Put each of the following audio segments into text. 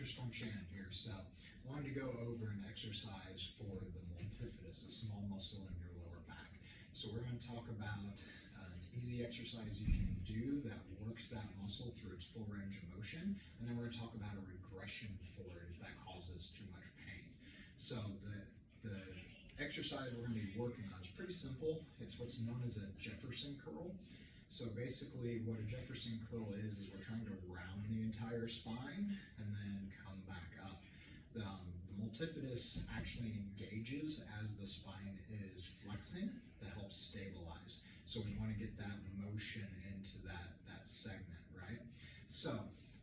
Dr. Storm Shannon here. So I wanted to go over an exercise for the multifidus, a small muscle in your lower back. So we're going to talk about an easy exercise you can do that works that muscle through its full range of motion. And then we're going to talk about a regression for it if that causes too much pain. So the exercise we're going to be working on is pretty simple. It's what's known as a Jefferson curl. So basically what a Jefferson curl is we're trying to round the entire spine and then come back up. The multifidus actually engages as the spine is flexing to help stabilize. So we want to get that motion into that segment, right? So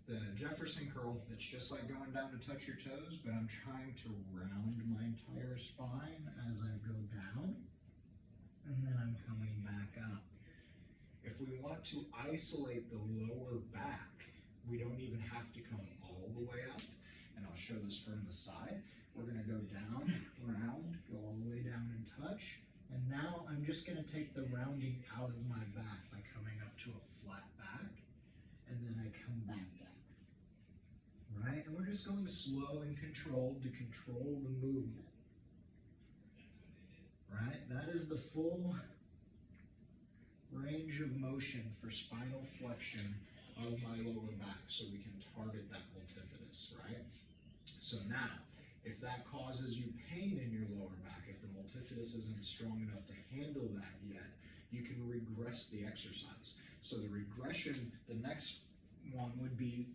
the Jefferson curl, it's just like going down to touch your toes, but I'm trying to round my entire spine as I go down, and then I'm coming back up. If we want to isolate the lower back, we don't even have to come all the way up. And I'll show this from the side. We're going to go down, round, go all the way down and touch. And now I'm just going to take the rounding out of my back by coming up to a flat back. And then I come back down. Right? And we're just going slow and controlled to control the movement. Right? That is the full range of motion for spinal flexion of my lower back, so we can target that multifidus, right? So now, if that causes you pain in your lower back, if the multifidus isn't strong enough to handle that yet, you can regress the exercise. So the regression, the next one would be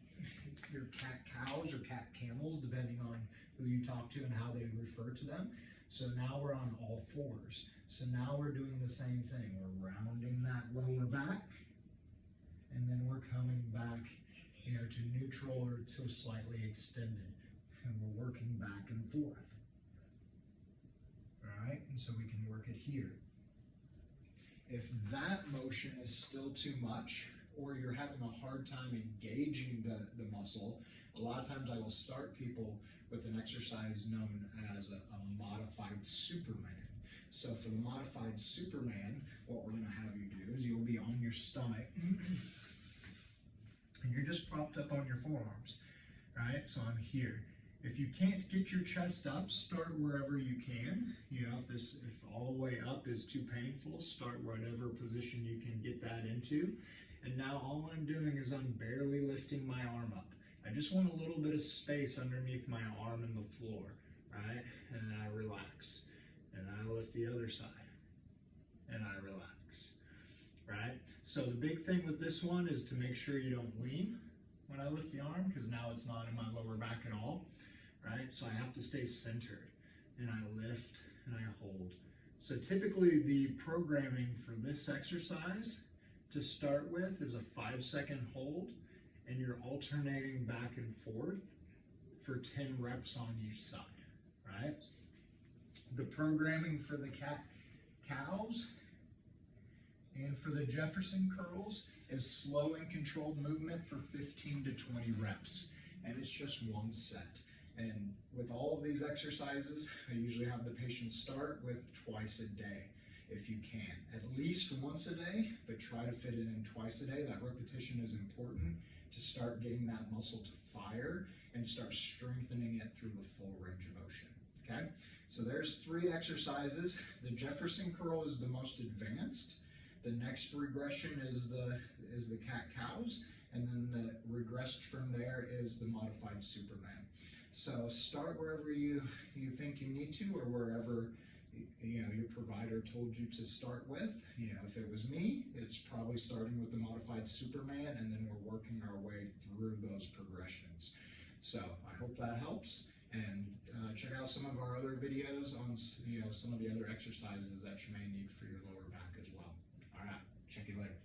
your cat-cows or cat-camels, depending on who you talk to and how they refer to them. So now we're on all fours. So now we're doing the same thing. We're rounding that lower back, and then we're coming back, to neutral or to slightly extended, and we're working back and forth. All right, and so we can work it here. If that motion is still too much, or you're having a hard time engaging the muscle, a lot of times I will start people with an exercise known as a modified Superman. So for the modified Superman, what we're going to have you do is you'll be on your stomach, and you're just propped up on your forearms, right? So I'm here. If you can't get your chest up, start wherever you can. If all the way up is too painful, start whatever position you can get that into. And now all I'm doing is I'm barely lifting my arm up. I just want a little bit of space underneath my arm and the floor, right? And I relax. And I lift the other side. And I relax, right? So the big thing with this one is to make sure you don't lean when I lift the arm, because now it's not in my lower back at all, right? So I have to stay centered. And I lift and I hold. So typically the programming for this exercise to start with is a 5-second hold, and you're alternating back and forth for 10 reps on each side, right? The programming for the cat-cows and for the Jefferson curls is slow and controlled movement for 15 to 20 reps, and it's just one set. And with all of these exercises, I usually have the patient start with twice a day. If you can, at least once a day, but try to fit it in twice a day. That repetition is important to start getting that muscle to fire and start strengthening it through the full range of motion. Okay, so there's 3 exercises. The Jefferson curl is the most advanced. The next regression is the cat-cows, and then the regressed from there is the modified Superman. So start wherever you think you need to, or wherever your provider told you to start with. If it was me, it's probably starting with the modified Superman, and then we're working our way through those progressions. So I hope that helps, and check out some of our other videos on some of the other exercises that you may need for your lower back as well. All right, check you later.